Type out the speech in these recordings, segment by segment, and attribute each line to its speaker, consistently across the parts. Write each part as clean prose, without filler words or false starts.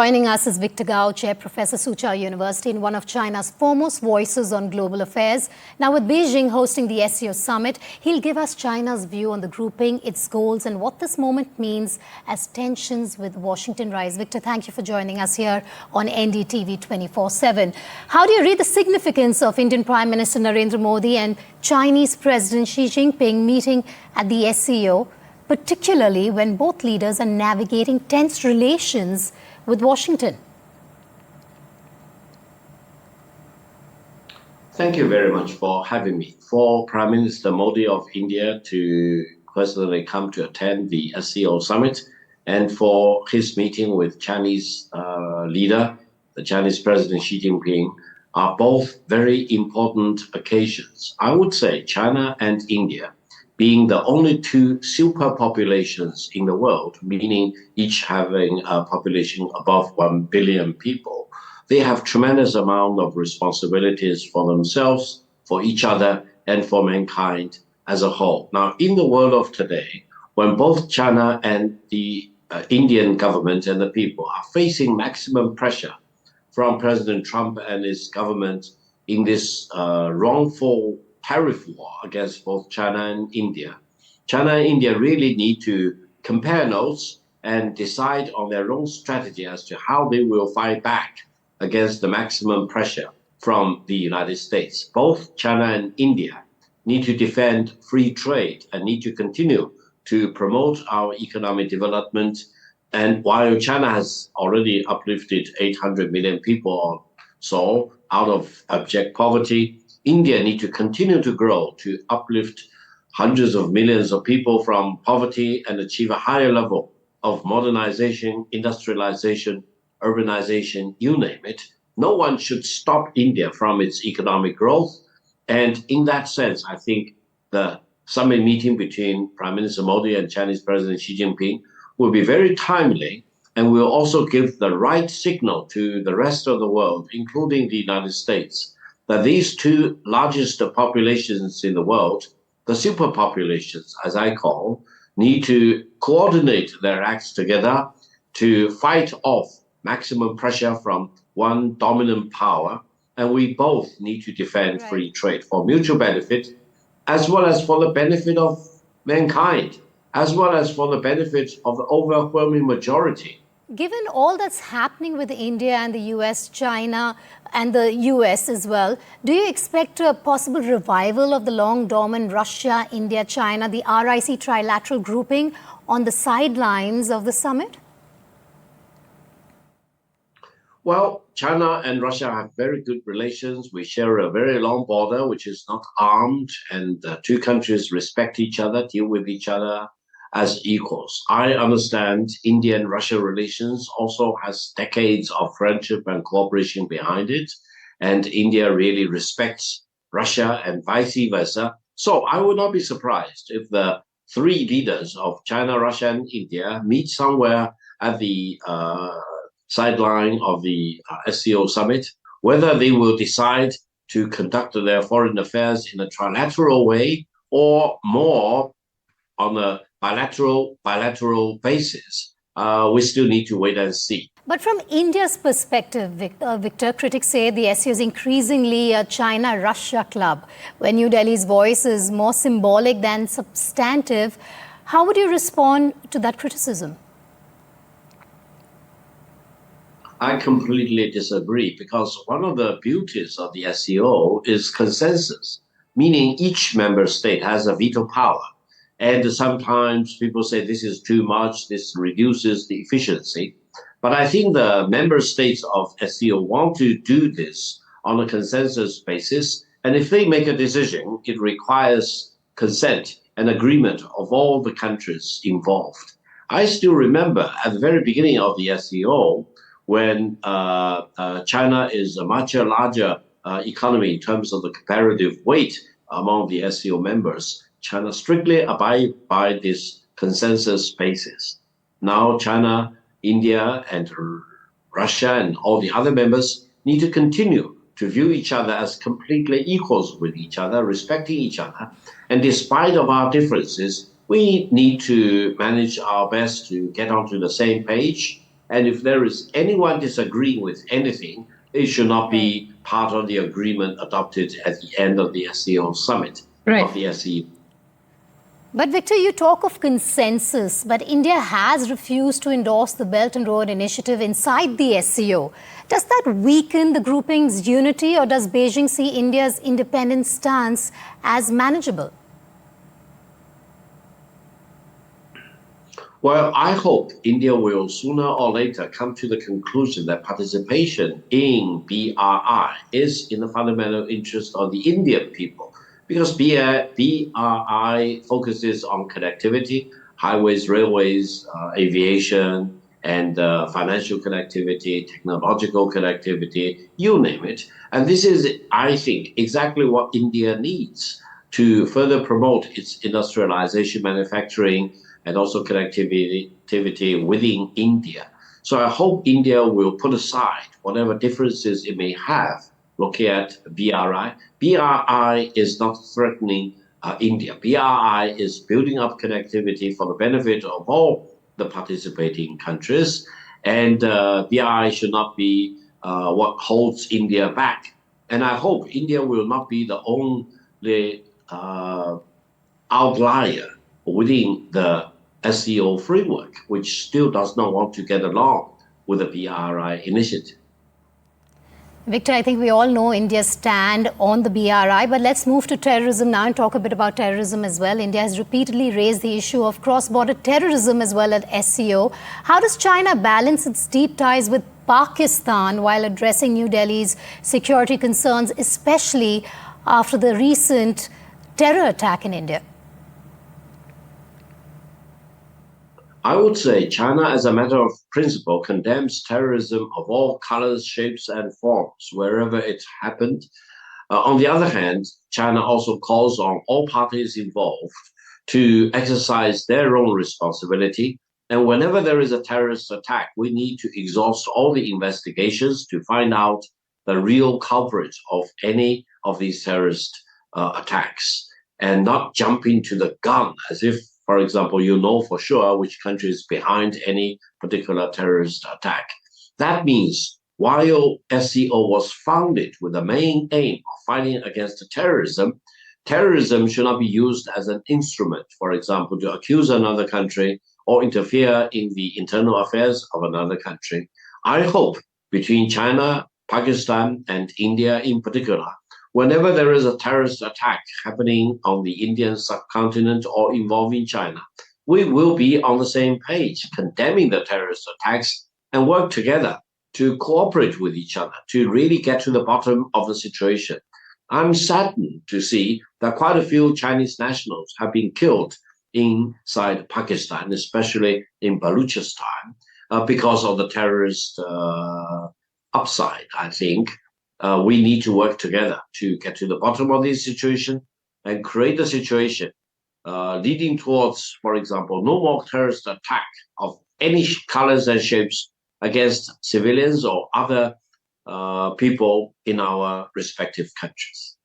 Speaker 1: Joining us is Zikhai Gao, Chair Professor, Soochow University, and one of China's foremost voices on global affairs. Now, with Beijing hosting the SCO Summit, he'll give us China's view on the grouping, its goals, and what this moment means as tensions with Washington rise. Zikhai, thank you for joining us here on NDTV 24/7. How do you read the significance of Indian Prime Minister Narendra Modi and Chinese President Xi Jinping meeting at the SCO, particularly when both leaders are navigating tense relations with Washington?
Speaker 2: Thank you very much for having me. For Prime Minister Modi of India to personally come to attend the SCO Summit and for his meeting with Chinese leader, the Chinese President Xi Jinping, are both very important occasions. I would say China and India, being the only two superpopulations in the world, meaning each having a population above 1 billion people, they have tremendous amount of responsibilities for themselves, for each other, and for mankind as a whole. Now, in the world of today, when both China and the Indian government and the people are facing maximum pressure from President Trump and his government in this wrongful tariff war against both China and India. China and India really need to compare notes and decide on their own strategy as to how they will fight back against the maximum pressure from the United States. Both China and India need to defend free trade and need to continue to promote our economic development. And while China has already uplifted 800 million people or so out of abject poverty, India needs to continue to grow to uplift hundreds of millions of people from poverty and achieve a higher level of modernization, industrialization, urbanization, you name it. No one should stop India from its economic growth. And in that sense, I think the summit meeting between Prime Minister Modi and Chinese President Xi Jinping will be very timely and will also give the right signal to the rest of the world, including the United States, that these two largest populations in the world, the superpopulations, as I call, need to coordinate their acts together to fight off maximum pressure from one dominant power. And we both need to defend free trade for mutual benefit, as well as for the benefit of mankind, as well as for the benefit of the overwhelming majority.
Speaker 1: Given all that's happening with India and the US, China and the US as well, do you expect a possible revival of the long dormant Russia, India, China, the RIC trilateral grouping on the sidelines of the summit?
Speaker 2: Well, China and Russia have very good relations. We share a very long border, which is not armed, and the two countries respect each other, deal with each other as equals. I understand India and Russia relations also has decades of friendship and cooperation behind it, and India really respects Russia and vice versa. So I would not be surprised if the three leaders of China, Russia, and India meet somewhere at the sideline of the SCO Summit. Whether they will decide to conduct their foreign affairs in a trilateral way or more on a bilateral basis, we still need to wait and see.
Speaker 1: But from India's perspective, Zikhai, critics say the SCO is increasingly a China-Russia club, where New Delhi's voice is more symbolic than substantive. How would you respond to that criticism?
Speaker 2: I completely disagree, because one of the beauties of the SCO is consensus, meaning each member state has a veto power. And sometimes people say this is too much, this reduces the efficiency. But I think the member states of SCO want to do this on a consensus basis. And if they make a decision, it requires consent and agreement of all the countries involved. I still remember at the very beginning of the SCO, when China is a much larger economy in terms of the comparative weight among the SCO members, China strictly abide by this consensus basis. Now China, India, and Russia and all the other members need to continue to view each other as completely equals with each other, respecting each other. And despite of our differences, we need to manage our best to get onto the same page And if there is anyone disagreeing with anything, it should not be part of the agreement adopted at the end of the SCO Summit of the SCO.
Speaker 1: But Victor, you talk of consensus, but India has refused to endorse the Belt and Road Initiative inside the SCO. Does that weaken the grouping's unity, or does Beijing see India's independent stance as manageable?
Speaker 2: Well, I hope India will sooner or later come to the conclusion that participation in BRI is in the fundamental interest of the Indian people, because BRI focuses on connectivity, highways, railways, aviation, and financial connectivity, technological connectivity, you name it. And this is, I think, exactly what India needs to further promote its industrialization, manufacturing, and also connectivity within India. So I hope India will put aside whatever differences it may have looking at BRI. BRI is not threatening India. BRI is building up connectivity for the benefit of all the participating countries. And BRI should not be what holds India back. And I hope India will not be the only outlier within the SCO framework, which still does not want to get along with the BRI initiative.
Speaker 1: Victor, I think we all know India's stand on the BRI, but let's move to terrorism now and talk a bit about terrorism as well. India has repeatedly raised the issue of cross-border terrorism as well at SCO. How does China balance its deep ties with Pakistan while addressing New Delhi's security concerns, especially after the recent terror attack in India?
Speaker 2: I would say China, as a matter of principle, condemns terrorism of all colors, shapes, and forms, wherever it happened. On the other hand, China also calls on all parties involved to exercise their own responsibility. And whenever there is a terrorist attack, we need to exhaust all the investigations to find out the real culprit of any of these terrorist attacks, and not jump into the gun as if, for example, you know for sure which country is behind any particular terrorist attack. That means while SCO was founded with the main aim of fighting against terrorism, terrorism should not be used as an instrument, for example, to accuse another country or interfere in the internal affairs of another country. I hope between China, Pakistan, and India in particular, whenever there is a terrorist attack happening on the Indian subcontinent or involving China, we will be on the same page, condemning the terrorist attacks and work together to cooperate with each other to really get to the bottom of the situation. I'm saddened to see that quite a few Chinese nationals have been killed inside Pakistan, especially in Balochistan, because of the terrorist upside, I think. We need to work together to get to the bottom of this situation and create a situation leading towards, for example, no more terrorist attack of any colors and shapes against civilians or other people in our respective countries.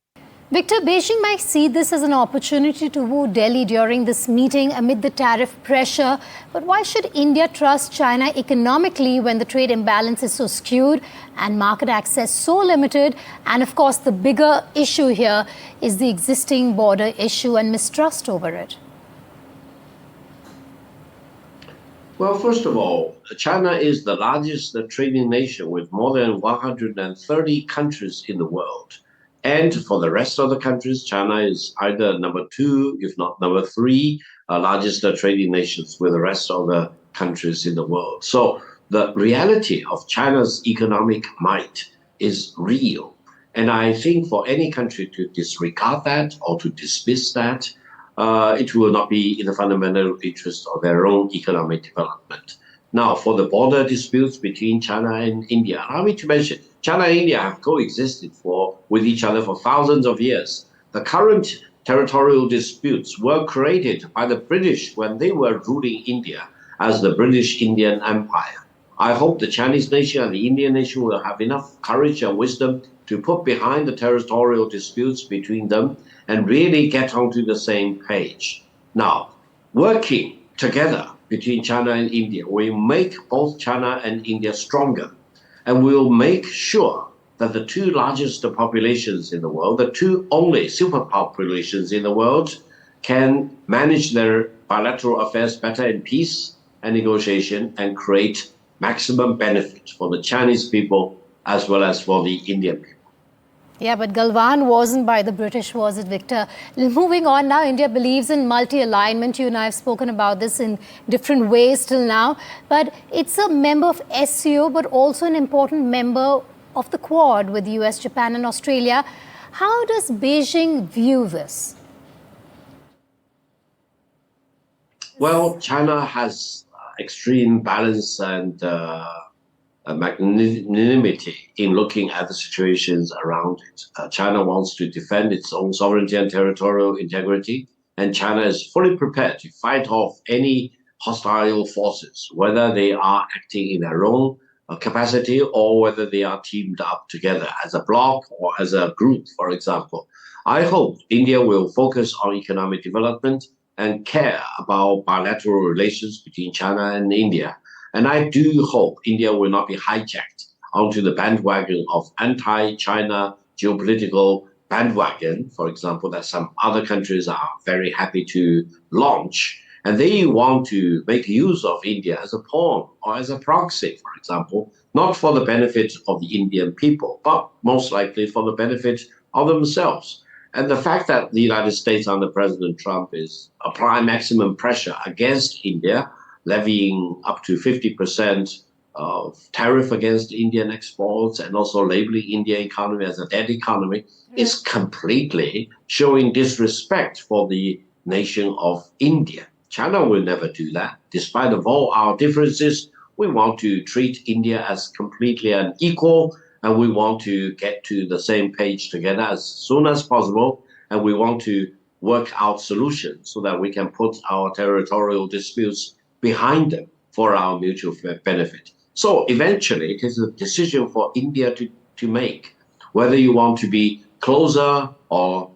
Speaker 1: Victor, Beijing might see this as an opportunity to woo Delhi during this meeting amid the tariff pressure. But why should India trust China economically when the trade imbalance is so skewed and market access so limited? And of course, the bigger issue here is the existing border issue and mistrust over it.
Speaker 2: Well, first of all, China is the largest trading nation with more than 130 countries in the world. And for the rest of the countries, China is either number 2, if not number 3, largest trading nations with the rest of the countries in the world. So the reality of China's economic might is real. And I think for any country to disregard that or to dismiss that, it will not be in the fundamental interest of their own economic development. Now, for the border disputes between China and India, allow me to mention, China and India have coexisted with each other for thousands of years. The current territorial disputes were created by the British when they were ruling India as the British Indian Empire. I hope the Chinese nation and the Indian nation will have enough courage and wisdom to put behind the territorial disputes between them and really get onto the same page. Now, working together between China and India. We make both China and India stronger. And we'll make sure that the two largest populations in the world, the two only superpopulations in the world, can manage their bilateral affairs better in peace and negotiation and create maximum benefit for the Chinese people as well as for the Indian people.
Speaker 1: Yeah, but Galwan wasn't by the British, was it, Victor? Moving on now, India believes in multi-alignment. You and I have spoken about this in different ways till now. But it's a member of SCO, but also an important member of the Quad with US, Japan and Australia. How does Beijing view this?
Speaker 2: Well, China has extreme balance and magnanimity in looking at the situations around it. China wants to defend its own sovereignty and territorial integrity, and China is fully prepared to fight off any hostile forces, whether they are acting in their own capacity or whether they are teamed up together as a bloc or as a group, for example. I hope India will focus on economic development and care about bilateral relations between China and India. And I do hope India will not be hijacked onto the bandwagon of anti-China geopolitical bandwagon, for example, that some other countries are very happy to launch. And they want to make use of India as a pawn or as a proxy, for example, not for the benefit of the Indian people, but most likely for the benefit of themselves. And the fact that the United States under President Trump is applying maximum pressure against India, levying up to 50% of tariff against Indian exports and also labeling Indian economy as a dead economy, is completely showing disrespect for the nation of India. China will never do that. Despite of all our differences, we want to treat India as completely an equal, and we want to get to the same page together as soon as possible, and we want to work out solutions so that we can put our territorial disputes behind them for our mutual benefit. So eventually, it is a decision for India to make, whether you want to be closer or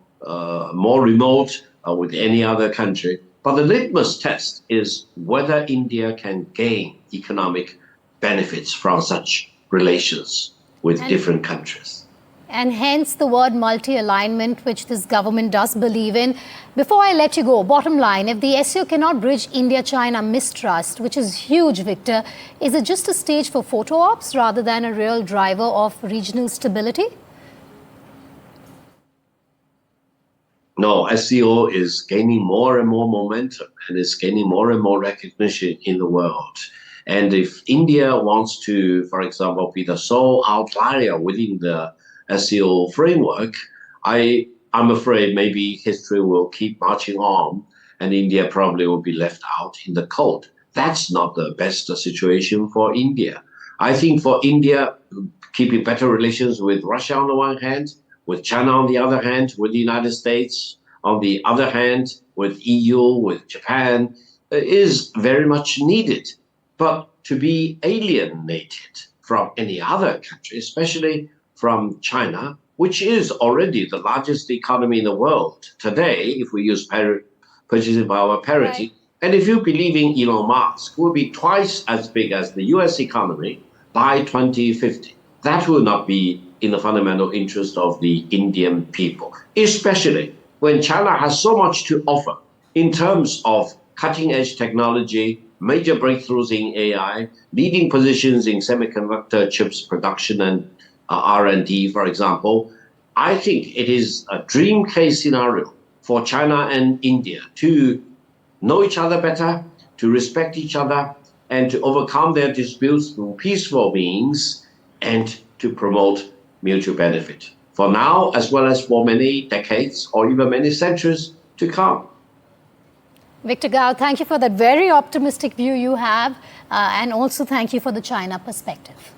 Speaker 2: more remote with any other country. But the litmus test is whether India can gain economic benefits from such relations with different countries.
Speaker 1: And hence the word multi-alignment, which this government does believe in. Before I let you go, bottom line, if the SCO cannot bridge India-China mistrust, which is huge, Victor, is it just a stage for photo ops rather than a real driver of regional stability?
Speaker 2: No, SCO is gaining more and more momentum and is gaining more and more recognition in the world. And if India wants to, for example, be the sole outlier within the SCO framework, I'm afraid maybe history will keep marching on and India probably will be left out in the cold. That's not the best situation for India. I think for India, keeping better relations with Russia on the one hand, with China on the other hand, with the United States on the other hand, with EU, with Japan, is very much needed. But to be alienated from any other country, especially from China, which is already the largest economy in the world today, if we use purchasing power parity, right. And if you believe in Elon Musk, will be twice as big as the US economy by 2050. That will not be in the fundamental interest of the Indian people, especially when China has so much to offer in terms of cutting-edge technology, major breakthroughs in AI, leading positions in semiconductor chips production and R&D, for example. I think it is a dream case scenario for China and India to know each other better, to respect each other, and to overcome their disputes through peaceful means and to promote mutual benefit for now as well as for many decades or even many centuries to come.
Speaker 1: Victor Gao, thank you for that very optimistic view you have, and also thank you for the China perspective.